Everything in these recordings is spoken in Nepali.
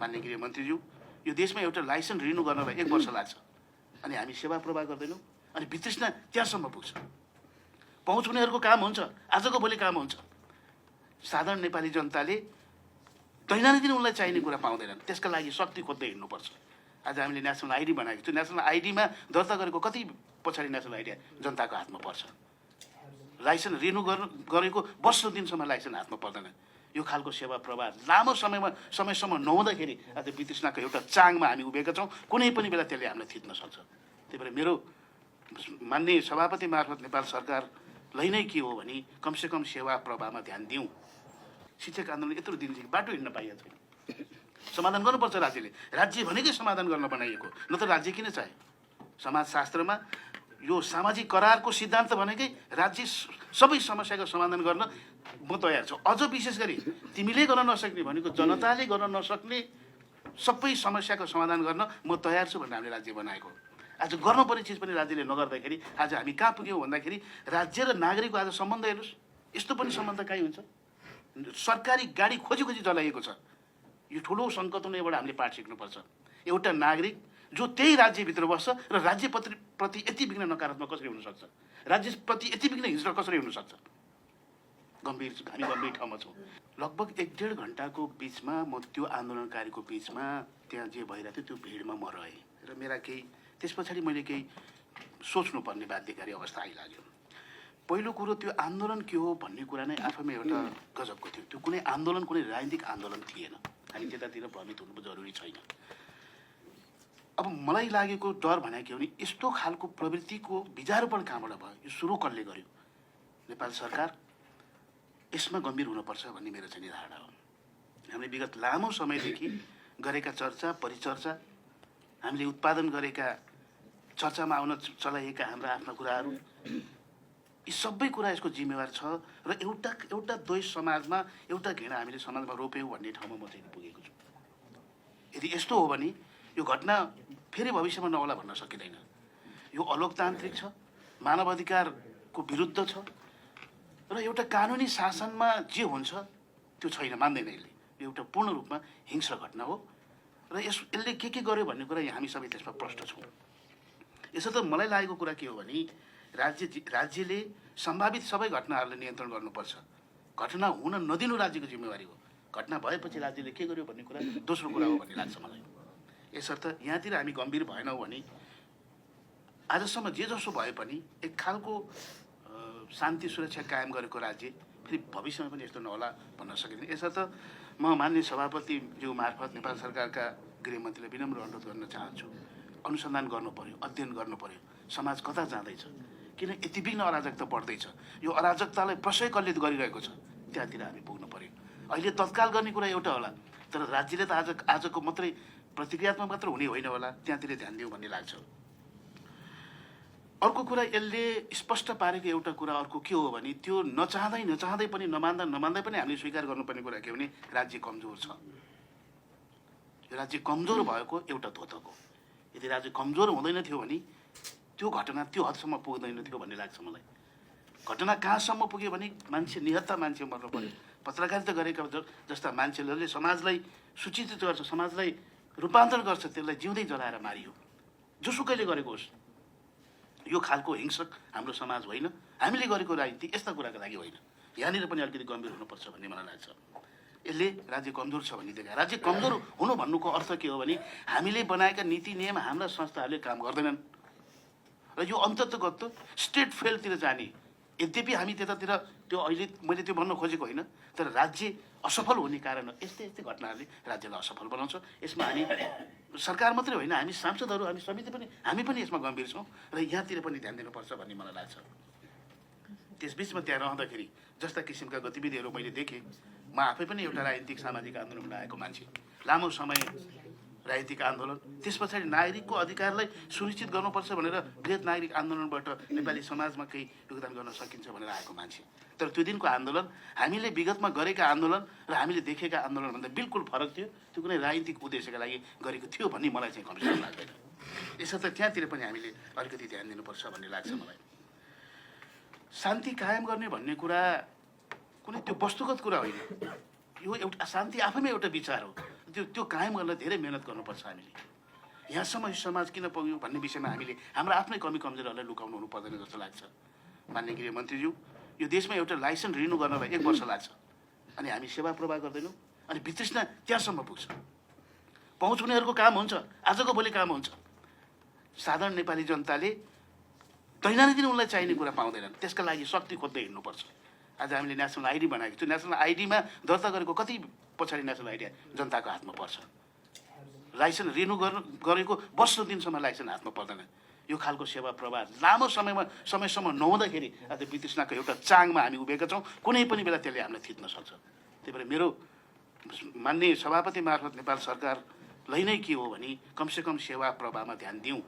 माननीय गृहमन्त्रीज्यू, यो देशमा एउटा लाइसेन्स रिन्यू गर्नलाई 1 वर्ष लाग्छ अनि हामी सेवा प्रवाह गर्दैनौँ अनि वितृष्णा त्यहाँसम्म पुग्छ। पहुँच हुनेहरूको काम हुन्छ, आजको भोलि काम हुन्छ। साधारण नेपाली जनताले दैनन्दिन उनलाई चाहिने कुरा पाउँदैनन्, त्यसका लागि शक्ति खोज्दै हिँड्नुपर्छ। आज हामीले नेसनल आइडी बनाएको छु, नेसनल आइडीमा दर्ता गरेको कति पछाडि नेसनल आइडी जनताको हातमा पर्छ। लाइसेन्स रिन्यू गरेको वर्षौं दिनसम्म लाइसेन्स हातमा पर्दैन। यो खालको सेवा प्रवाह लामो समयसम्म नहुँदाखेरि आज वितृष्णाको एउटा चाङमा हामी उभिएका छौँ। कुनै पनि बेला त्यसले हामीलाई थिच्न सक्छ। त्यही भएर मेरो माननीय सभापति मार्फत नेपाल सरकारलाई नै के हो भने कमसेकम सेवा प्रवाहमा ध्यान दिउँ। शिक्षक आन्दोलन यत्रो दिनदेखि बाटो हिँड्न पाइएको छैन। समाधान गर्नुपर्छ राज्यले। राज्य भनेकै समाधान गर्न बनाइएको, न त राज्य किन चाह्यो? समाजशास्त्रमा यो सामाजिक करारको सिद्धान्त भनेकै राज्य सबै समस्याको समाधान गर्न म तयार छु। अझ विशेष गरी तिमीले गर्न नसक्ने भनेको जनताले गर्न नसक्ने सबै समस्याको समाधान गर्न म तयार छु भनेर हामीले राज्य बनाएको। आज गर्नुपर्ने चिज पनि राज्यले नगर्दाखेरि आज हामी कहाँ पुग्यौँ भन्दाखेरि राज्य र नागरिकको आज सम्बन्ध हेर्नुहोस्, यस्तो पनि सम्बन्ध कहीँ हुन्छ? सरकारी गाडी खोजी जलाइएको छ। यो ठुलो सङ्कट हुनेबाट हामीले पाठ सिक्नुपर्छ। एउटा नागरिक जो त्यही राज्यभित्र बस्छ र राज्यप्रति यति बिघ्न नकारात्मक कसरी हुनसक्छ? राज्यप्रति यति बिघ्न हिंस्र कसरी हुनसक्छ? हामी गम्भीर ठाउँमा छौँ। लगभग 1-1.5 घन्टाको बिचमा म त्यो आन्दोलनकारीको बिचमा त्यहाँ जे भइरहेको थियो त्यो भिडमा म रहेँ र मेरा केही त्यस पछाडि मैले केही सोच्नुपर्ने बाध्यकारी अवस्था आइलाग्यो। पहिलो कुरो त्यो आन्दोलन के हो भन्ने कुरा नै आफैमा एउटा गजबको थियो। त्यो कुनै आन्दोलन, कुनै राजनीतिक आन्दोलन थिएन। हामी त्यतातिर भ्रमित हुनु जरुरी छैन। अब मलाई लागेको डर भने के हो भने यस्तो खालको प्रवृत्तिको बिजारोपण कहाँबाट भयो? यो सुरु कसले गर्यो? नेपाल सरकार यसमा गम्भीर हुनुपर्छ भन्ने मेरो चाहिँ धारणा हो। हामीले विगत लामो समयदेखि गरेका चर्चा परिचर्चा, हामीले उत्पादन गरेका चर्चामा आउन चलाइएका हाम्रा आफ्ना कुराहरू, यी सबै कुरा यसको जिम्मेवार छ र एउटा द्वेष समाजमा, एउटा घृणा हामीले समाजमा रोप्यौँ भन्ने ठाउँमा म चाहिँ पुगेको छु। यदि यस्तो हो भने यो घटना फेरि भविष्यमा नहोला भन्न सकिँदैन। यो अलोकतान्त्रिक छ, मानव अधिकारको विरुद्ध छ र एउटा कानुनी शासनमा जे हुन्छ त्यो छैन, मान्दैन यसले। यो एउटा पूर्ण रूपमा हिंस्र घटना हो र यसले के गर्यो भन्ने कुरा हामी सबै त्यसमा प्रष्ट छौँ। यसो त मलाई लागेको कुरा के हो भने राज्यले सम्भावित सबै घटनाहरूलाई नियन्त्रण गर्नुपर्छ। घटना हुन नदिनु राज्यको जिम्मेवारी हो। घटना भएपछि राज्यले के गर्यो भन्ने कुरा दोस्रो कुरा हो भन्ने लाग्छ मलाई। यसर्थ यहाँतिर हामी गम्भीर भएनौँ भने आजसम्म जे जसो भए पनि एक खालको शान्ति सुरक्षा कायम गरेको राज्य फेरि भविष्यमा पनि यस्तो नहोला भन्न सकिँदैन। यसर्थ म माननीय सभापतिज्यू मार्फत नेपाल सरकारका गृहमन्त्रीले विनम्र अनुरोध गर्न चाहन्छु। अनुसन्धान गर्नु पर्यो, अध्ययन गर्नु पर्यो, समाज कता जाँदैछ, किन यति बिघ्न अराजकता बढ्दैछ, यो अराजकतालाई प्रशय कसले गरिरहेको छ, त्यहाँतिर हामी पुग्नु पर्यो। अहिले तत्काल गर्ने कुरा एउटा होला, तर राज्यले त आजको मात्रै प्रतिक्रियात्मक मात्र हुने होइन होला, त्यहाँतिर ध्यान दिउँ भन्ने लाग्छ। अर्को कुरा यसले स्पष्ट पारेको एउटा कुरा अर्को के हो भने त्यो नचाहँदै पनि नमान्दै पनि हामीले स्वीकार गर्नुपर्ने कुरा के हो भने राज्य कमजोर छ। यो राज्य कमजोर भएको एउटा द्योतक हो। यदि राज्य कमजोर हुँदैन थियो भने त्यो घटना त्यो हदसम्म पुग्दैन थियो भन्ने लाग्छ मलाई। घटना कहाँसम्म पुग्यो भने मान्छे निहत्था मान्छे मर्नु पर्यो। पत्रकारिता गरेका जस्ता मान्छेहरूले समाजलाई सूचित गर्छ, समाजलाई रूपान्तरण गर्छ, त्यसलाई जिउँदै जलाएर मारियो। जोसुकैले गरेको होस्, यो खालको हिंसक हाम्रो समाज होइन। हामीले गरेको राजनीति यस्ता कुराको लागि होइन। यहाँनिर पनि अलिकति गम्भीर हुनुपर्छ भन्ने मलाई लाग्छ। यसले राज्य कमजोर छ भन्ने देखा। राज्य कमजोर हुनु भन्नुको अर्थ के हो भने हामीले बनाएका नीति नियम हाम्रा संस्थाहरूले काम गर्दैनन् र यो अन्ततगत स्टेट फेलतिर जाने। यद्यपि हामी त्यतातिर त्यो अहिले मैले त्यो भन्न खोजेको होइन, तर राज्य असफल हुने कारण यस्तै घटनाहरूले राज्यलाई असफल बनाउँछ। यसमा हामी सरकार मात्रै होइन, हामी सांसदहरू, हामी समिति पनि, हामी पनि यसमा गम्भीर छौँ र यहाँतिर पनि ध्यान दिनुपर्छ भन्ने मलाई लाग्छ। त्यसबिचमा त्यहाँ रहँदाखेरि जस्ता किसिमका गतिविधिहरू मैले देखेँ, म आफै पनि एउटा राजनीतिक सामाजिक आन्दोलनमा आएको मान्छे, लामो समय राजनीतिक आन्दोलन, त्यस पछाडि नागरिकको अधिकारलाई सुनिश्चित गर्नुपर्छ भनेर वृहत नागरिक आन्दोलनबाट नेपाली समाजमा केही योगदान गर्न सकिन्छ भनेर आएको मान्छे। तर त्यो दिनको आन्दोलन हामीले विगतमा गरेका आन्दोलन र हामीले देखेका आन्दोलनभन्दा बिल्कुल फरक थियो। त्यो कुनै राजनीतिक उद्देश्यका लागि गरेको थियो भन्ने मलाई चाहिँ कमजोर लाग्दैन। यसर्थ त्यहाँतिर पनि हामीले अलिकति ध्यान दिनुपर्छ भन्ने लाग्छ मलाई। शान्ति कायम गर्ने भन्ने कुरा कुनै त्यो वस्तुगत कुरा होइन। यो एउटा शान्ति आफैमा एउटा विचार हो। त्यो कायम गर्न धेरै मेहनत गर्नुपर्छ हामीले। यहाँसम्म यो समाज किन पुग्यो भन्ने विषयमा हामीले हाम्रो आफ्नै कमी कमजोरीहरूलाई लुकाउनु हुनु पर्दैन जस्तो लाग्छ। माननीय गृहमन्त्रीज्यू, यो देशमा एउटा लाइसेन्स रिन्यू गर्नलाई 1 वर्ष लाग्छ अनि हामी सेवा प्रवाह गर्दैनौँ अनि वितृष्णा त्यहाँसम्म पुग्छ। पहुँच हुनेहरूको काम हुन्छ, आजको भोलि काम हुन्छ। साधारण नेपाली जनताले दैनन्दिन उनलाई चाहिने कुरा पाउँदैनन्, त्यसका लागि शक्ति खोज्दै हिँड्नुपर्छ। आज हामीले नेसनल आइडी बनाएको छु, नेसनल आइडीमा दर्ता गरेको कति पछाडि नेसनल आइडी जनताको हातमा पर्छ। लाइसेन्स रिन्यू गरेको वर्षौं दिनसम्म लाइसेन्स हातमा पर्दैन। यो खालको सेवा प्रवाह लामो समयसम्म नहुँदाखेरि आज वितृष्णाको एउटा चाङमा हामी उभिएका छौँ। कुनै पनि बेला त्यसले हामीलाई थिच्न सक्छ। त्यही भएर मेरो माननीय सभापति मार्फत नेपाल सरकारलाई नै के हो भने कमसेकम सेवा प्रवाहमा ध्यान दिउँ।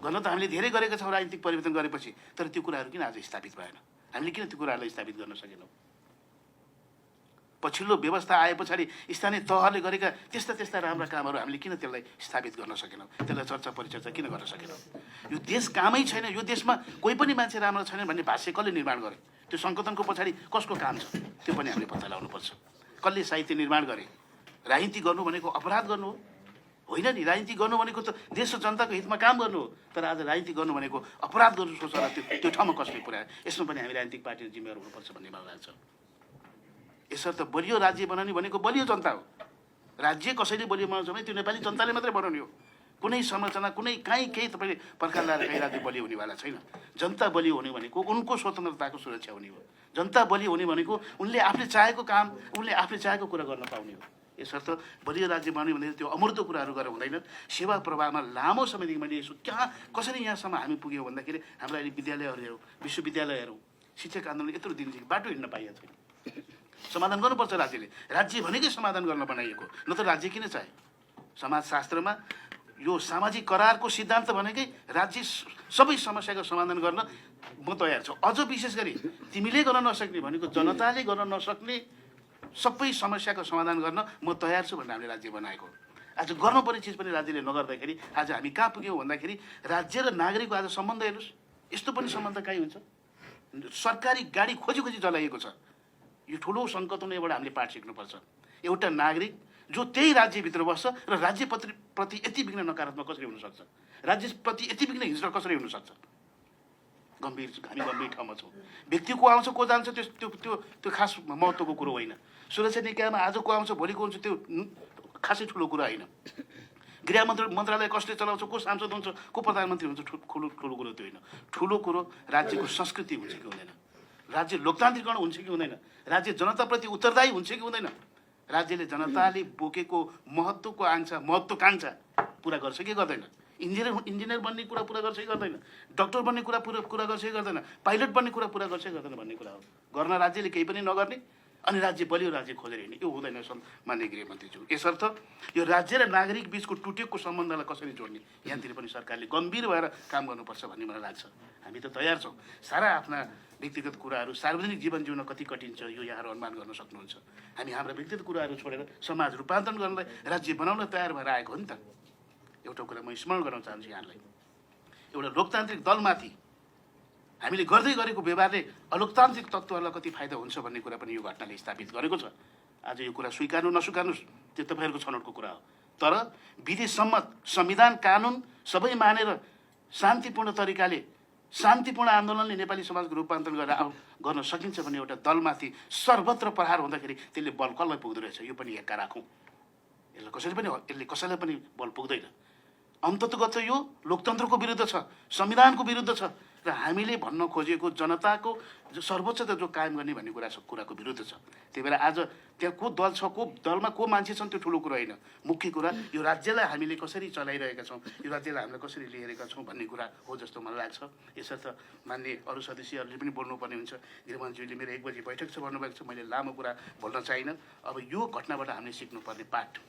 गर्न त हामीले धेरै गरेका छौँ राजनीतिक परिवर्तन गरेपछि, तर त्यो कुराहरू किन आज स्थापित भएन? हामीले किन त्यो कुराहरूलाई स्थापित गर्न सकेनौँ? पछिल्लो व्यवस्था आए पछाडि स्थानीय तहले गरेका त्यस्ता राम्रा कामहरू हामीले किन त्यसलाई स्थापित गर्न सकेनौँ? त्यसलाई चर्चा परिचर्चा किन गर्न सकेनौँ? यो देश कामै छैन, यो देशमा कोही पनि मान्छे राम्रो छैन भन्ने भाष्य कसले निर्माण गरे? त्यो सङ्कटनको पछाडि कसको काम छ त्यो पनि हामीले पत्ता लगाउनुपर्छ। कसले साहित्य निर्माण गरे? राजनीति गर्नु भनेको अपराध गर्नु होइन नि। राजनीति गर्नु भनेको त देश र जनताको हितमा काम गर्नु हो। तर आज राजनीति गर्नु भनेको अपराध गर्नु सोचेर त्यो ठाउँमा कसले पुर्यायो? यसमा पनि हामी राजनीतिक पार्टीले जिम्मेवार हुनुपर्छ भन्ने मलाई लाग्छ। यसर्थ बलियो राज्य बनाउने भनेको बलियो जनता हो। राज्य कसैले बलियो बनाउँछ भने त्यो नेपाली जनताले मात्रै बनाउने हो। कुनै संरचना कुनै केही तपाईँले प्रकार लाएर कहीँ राज्य बलियो हुनेवाला छैन। जनता बलियो हुने भनेको उनको स्वतन्त्रताको सुरक्षा हुने हो। जनता बलियो हुने भनेको उनले आफूले चाहेको काम, उनले आफूले चाहेको कुरा गर्न पाउने हो। यसर्थ बलियो राज्य बनाउने भने त्यो अमूर्त कुराहरू गरेर हुँदैन। सेवा प्रवाहमा लामो समयदेखि मैले यसो कसरी यहाँसम्म हामी पुग्यौँ भन्दाखेरि हाम्रो अहिले विद्यालयहरू हेरौँ, विश्वविद्यालयहरू, शिक्षक आन्दोलन यत्रो दिनदेखि बाटो हिँड्न पाइएको छैन। समाधान गर्नुपर्छ राज्यले। राज्य भनेकै समाधान गर्न बनाइएको, न त राज्य किन चाहे? समाजशास्त्रमा यो सामाजिक करारको सिद्धान्त भनेकै राज्य सबै समस्याको समाधान गर्न म तयार छु। अझ विशेष गरी तिमीले गर्न नसक्ने भनेको जनताले गर्न नसक्ने सबै समस्याको समाधान गर्न म तयार छु भनेर हामीले राज्य बनाएको। आज गर्नुपर्ने चिज पनि राज्यले नगर्दाखेरि आज हामी कहाँ पुग्यौँ भन्दाखेरि राज्य र नागरिकको आज सम्बन्ध हेर्नुहोस्, यस्तो पनि सम्बन्ध कहीँ हुन्छ? सरकारी गाडी खोजी चलाइएको छ। यो ठुलो सङ्कट हुनेबाट हामीले पाठ सिक्नुपर्छ। एउटा नागरिक जो त्यही राज्यभित्र बस्छ र राज्यप्रति यति बिघ्न नकारात्मक कसरी हुनसक्छ? राज्यप्रति यति बिघ्न हिंस्र कसरी हुनसक्छ? हामी गम्भीर ठाउँमा छौँ। व्यक्ति को आउँछ को जान्छ त्यो खास महत्त्वको कुरो होइन। सुरक्षा निकायमा आज को आउँछ भोलि को हुन्छ त्यो खासै ठुलो कुरा होइन। गृह मन्त्रालय कसले चलाउँछ, को सांसद हुन्छ, को प्रधानमन्त्री हुन्छ, ठुलो कुरो त्यो होइन। ठुलो कुरो राज्यको संस्कृति हुन्छ कि हुँदैन? राज्य लोकतान्त्रिकरण हुन्छ कि हुँदैन? राज्य जनताप्रति उत्तरदायी हुन्छ कि हुँदैन? राज्यले जनताले बोकेको महत्त्वाकांक्षा पुरा गर्छ कि गर्दैन? इन्जिनियर बन्ने कुरा पुरा गर्छ कि गर्दैन? डक्टर बन्ने कुरा पुरा गर्छ कि गर्दैन? पाइलट बन्ने कुरा पुरा गर्छ कि गर्दैन भन्ने कुरा हो। गर्न राज्यले केही पनि नगर्ने अनि राज्य बलियो राज्य खोजेर हिँड्ने, यो हुँदैन माननीय गृहमन्त्रीज्यू। यसर्थ यो राज्य र नागरिक बीचको टुटेको सम्बन्धलाई कसरी जोड्ने, यहाँतिर पनि सरकारले गम्भीर भएर काम गर्नुपर्छ भन्ने मलाई लाग्छ। हामी त तयार छौँ। सारा आफ्ना व्यक्तिगत कुराहरू सार्वजनिक जीवन जिउन कति कठिन छ यो यहाँहरू अनुमान गर्न सक्नुहुन्छ। हामी हाम्रा व्यक्तिगत कुराहरू छोडेर समाज रूपान्तरण गर्नलाई राज्य बनाउन तयार भएर आएको हो नि त। एउटा कुरा म स्मरण गर्न चाहन्छु यहाँलाई, एउटा लोकतान्त्रिक दलमाथि हामीले गर्दै गरेको व्यवहारले अलोकतान्त्रिक तत्त्वहरूलाई कति फाइदा हुन्छ भन्ने कुरा पनि यो घटनाले स्थापित गरेको छ। आज यो कुरा स्वीकार्नु नस्वीकार्नुहोस् त्यो तपाईँहरूको छनौटको कुरा हो, तर विधि सम्मत संविधान कानुन सबै मानेर शान्तिपूर्ण तरिकाले शान्तिपूर्ण आन्दोलनले नेपाली समाजको रूपान्तरण गर्न सकिन्छ भन्ने एउटा दलमाथि सर्वत्र प्रहार हुँदाखेरि त्यसले बल कसलाई पुग्दो रहेछ यो पनि हेक्का राखौँ। यसले कसैलाई पनि बल पुग्दैन। अन्ततगत यो लोकतन्त्रको विरुद्ध छ, संविधानको विरुद्ध छ र हामीले भन्न खोजेको जनताको सर्वोच्चता जो कायम गर्ने भन्ने कुराको विरुद्ध छ। त्यही भएर आज त्यहाँ को दल छ, को दलमा को मान्छे छन् त्यो ठुलो कुरा होइन। मुख्य कुरा यो राज्यलाई हामीले कसरी चलाइरहेका छौँ, यो राज्यलाई हामीले कसरी लिएका छौँ भन्ने कुरा हो जस्तो मलाई लाग्छ। यसर्थ मान्य अरू सदस्यहरूले पनि बोल्नुपर्ने हुन्छ। गृहमन्त्रीले मेरो 1 बजी बैठक छ भन्नुभएको छ, मैले लामो कुरा भन्न चाहिनँ। अब यो घटनाबाट हामीले सिक्नुपर्ने पाठ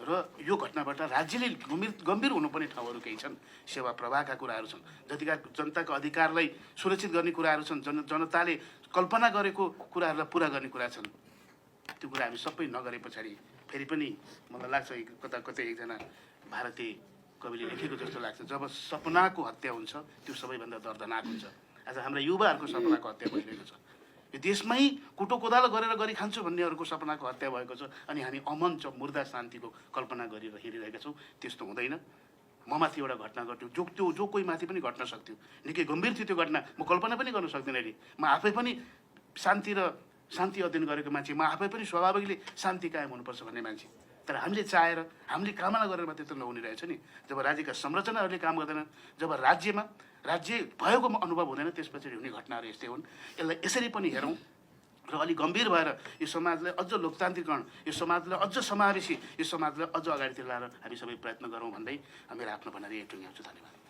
र यो घटनाबाट राज्यले गम्भीर हुनुपर्ने ठाउँहरू केही छन्। सेवा प्रवाहका कुराहरू छन्, जनताको अधिकारलाई सुरक्षित गर्ने कुराहरू छन्, जनताले कल्पना गरेको कुराहरूलाई पुरा गर्ने कुरा छन्। त्यो कुरा हामी सबै नगरे पछाडि फेरि पनि मलाई लाग्छ कतै एकजना भारतीय कविले लेखेको जस्तो लाग्छ, जब सपनाको हत्या हुन्छ त्यो सबैभन्दा दर्दनाक हुन्छ। आज हाम्रा युवाहरूको सपनाको हत्या भइरहेको छ। यो देशमै कुटो कोदालो गरेर गरी खान्छु भन्नेहरूको सपनाको हत्या भएको छ अनि हामी अमन मुर्दा शान्तिको कल्पना गरेर हिँडिरहेका छौँ। त्यस्तो हुँदैन। ममाथि एउटा घटना घट्यो, जो कोही माथि पनि घट्न सक्थ्यो, निकै गम्भीर थियो त्यो घटना, म कल्पना पनि गर्न सक्दिनँ अहिले। म आफै पनि शान्ति अध्ययन गरेको मान्छे, म आफै पनि स्वाभाविकले शान्ति कायम हुनुपर्छ भन्ने मान्छे। तर हामीले चाहेर, हामीले कामना गरेर मात्रै त नहुने रहेछ नि। जब राज्यका संरचनाहरूले काम गर्दैन, जब राज्य भएको अनुभव हुँदैन, त्यसपछि हुने घटनाहरू यस्तै हुन्। यसलाई यसरी पनि हेरौँ र अलिक गम्भीर भएर यो समाजलाई अझ लोकतान्त्रिकरण, यो समाजलाई अझ समावेशी, यो समाजलाई अझ अगाडितिर लाएर हामी सबै प्रयत्न गरौँ भन्दै मेरो आफ्नो भनाइ यही टुङ्ग्याउँछु। धन्यवाद।